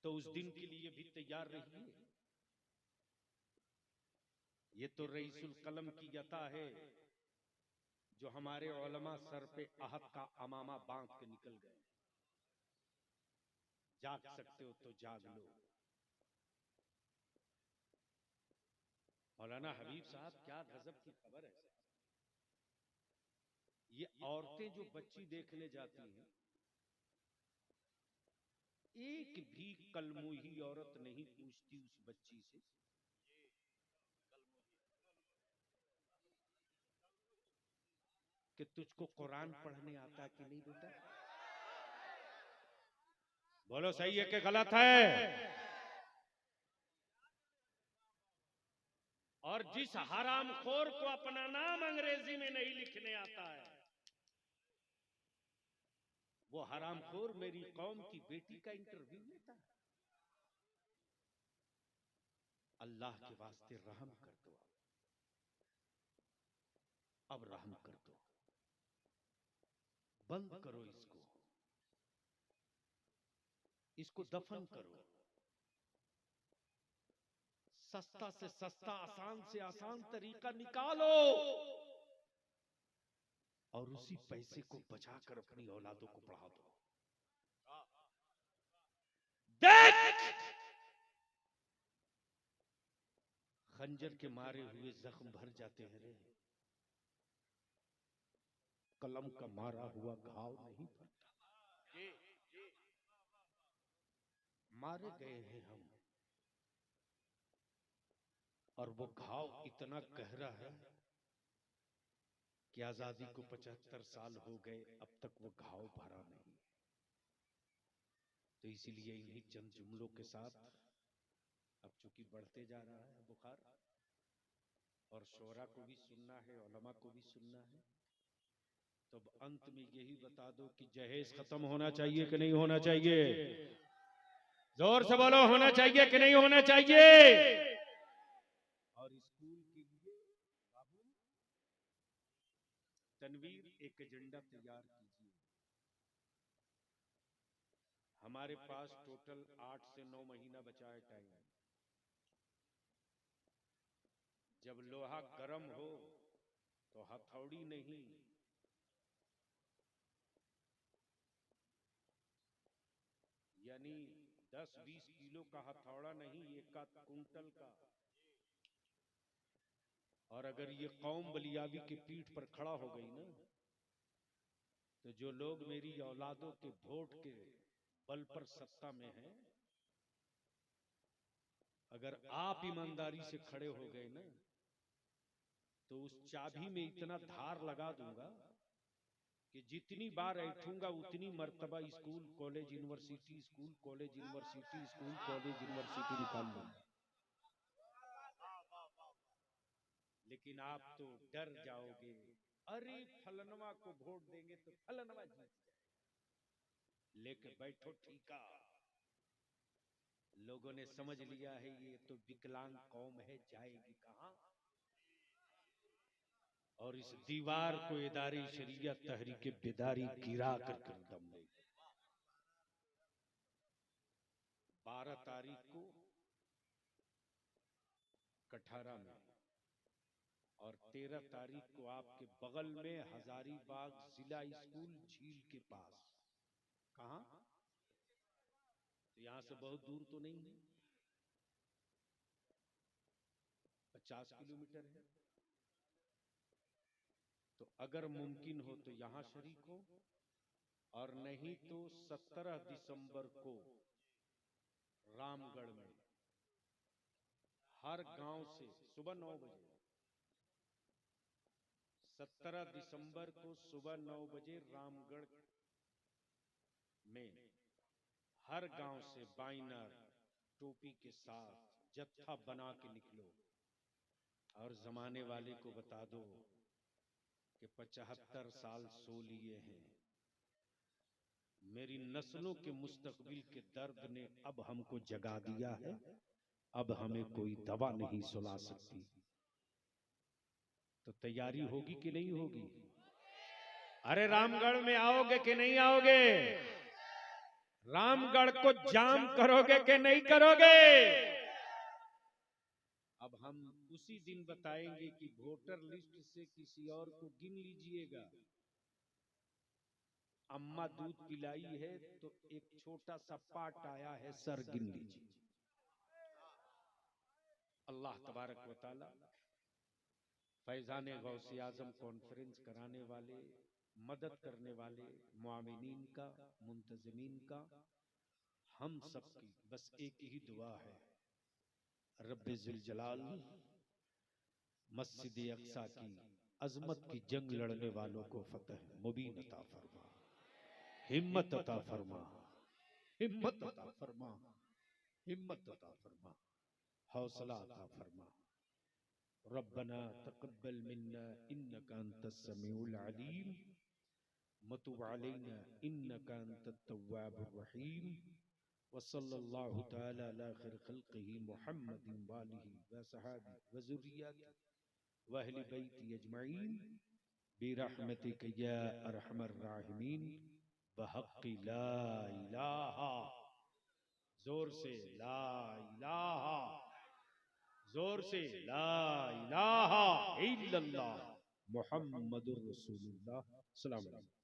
तो उस दिन के लिए भी तैयार रहिए। ये तो रईसुल कलम की यता है जो हमारे उलमा सर पे आहत का अमामा बांध के निकल गए। जाग सकते हो तो जाग लो। मौलाना हबीब साहब, क्या गजब की खबर है। ये औरतें जो बच्ची देखने जाती हैं, एक भी कलमुही औरत नहीं पूछती उस बच्ची से कि तुझको कुरान पढ़ने आता है कि नहीं बेटा? बोलो सही है कि गलत है? और जिस हरामखोर को अपना नाम अंग्रेजी में नहीं लिखने आता है, वो हरामखोर मेरी कौम की बेटी का इंटरव्यू लेता है। अल्लाह के वास्ते रहम कर दो, अब रहम कर दो, बंद करो इसको, इसको दफन करो। सस्ता से सस्ता, आसान से आसान तरीका निकालो और उसी पैसे को बचाकर अपनी औलादों को पढ़ा दो। देख, खंजर के मारे हुए जख्म भर जाते हैं रे, कलम का मारा हुआ घाव नहीं भरता। मारे गए हैं हम, और वो घाव इतना गहरा है कि आजादी को 75 साल हो गए, अब तक वो घाव भरा नहीं। तो इसीलिए इन्हीं चंद जुमलों के साथ, अब चूंकि बढ़ते जा रहा है बुखार, और शोरा को भी सुनना है, उलमा को भी सुनना है, तो अब अंत में यही बता दो कि जहेज खत्म होना चाहिए कि नहीं होना चाहिए? जोर से बोलो, होना चाहिए कि नहीं होना चाहिए? और स्कूल के लिए बाबू तनवीर एक एजेंडा तैयार कीजिए। हमारे पास टोटल 8 से 9 महीना बचा है टाइम। जब लोहा गर्म हो तो हथौड़ी नहीं, यानी 10-20 किलो का हथौड़ा नहीं, 1 कुंटल का। और अगर ये कौम बलियाबी के पीठ पर खड़ा हो गई ना, तो जो लोग मेरी औलादों के वोट के बल पर सत्ता में हैं, अगर आप ईमानदारी से खड़े हो गए ना, तो उस चाबी में इतना धार लगा दूंगा कि जितनी बार ऐठूंगा उतनी मर्तबा school college university, school college university, school college university निकाल लूंगा। लेकिन आप तो डर जाओगे, अरे फलनवा को वोट देंगे तो फलनवा जीत जाए। लेके बैठो ठीका, लोगों ने समझ लिया है ये तो विकलांग कौम है, जाएगी कहां। और इस दीवार को इदारे शरीयत तहरीक बेदारी गिरा कर दम देगी। 12 तारीख को कठारा में और 13 तारीख को आपके बगल में हजारीबाग जिला स्कूल झील के पास। कहां? तो यहां से बहुत दूर तो नहीं है, 50 किलोमीटर है। तो अगर मुमकिन हो तो यहां शरीक हो, और नहीं तो 17 दिसंबर को रामगढ़ में हर गांव से सुबह 9 बजे, 17 दिसंबर को सुबह 9 बजे रामगढ़ में हर गांव से बाइनर टोपी के साथ जत्था बना के निकलो और जमाने वाले को बता दो कि 75 साल सो लिए हैं, मेरी नस्लों के मुस्तकबिल के दर्द ने अब हमको जगा दिया है, अब हमें कोई दवा नहीं सुला सकती। तो तैयारी होगी कि नहीं होगी? अरे रामगढ़ में आओगे कि नहीं आओगे? रामगढ़ को जाम करोगे कि नहीं करोगे? अब हम उसी दिन बताएंगे कि वोटर लिस्ट से किसी और को गिन लीजिएगा। अम्मा दूध पिलाई है तो एक छोटा सा पाट आया है, सर गिन लीजिए। अल्लाह तबारक व तआला फैजान गौसे आजम कॉन्फ्रेंस कराने वाले, मदद करने वाले मुआमिनीन का, मुंतजमीन का, हम सबकी बस एक ही दुआ है, रब्बे जुल जलाल मस्जिद अक्सा की अजमत की जंग लड़ने वालों को फतह मुबीन अता फरमा, हिम्मत अता फरमा, हिम्मत अता फरमा, हिम्मत अता फरमा, हौसला अता फरमा। रब्बना तक़ब्बल मिन्ना इन्नका अंतस समीउल अलीम मतुब अलैना इन्नका अंतत तव्वाबुर रहीम व सल्लल्लाहु तआला अला खैर खल्क़िही मुहम्मदिन व आलिही व सहाबी व ज़ुर्रिय्यति व अहलि बैति अजमईन बिरहमतिका या अरहमर राहिमीन बहक़्क़ि ला इलाहा, जोर से ला इलाहा, जोर से ला इलाहा इल्लल्लाह मुहम्मदुर रसूलुल्लाह। अस्सलाम वालेकुम।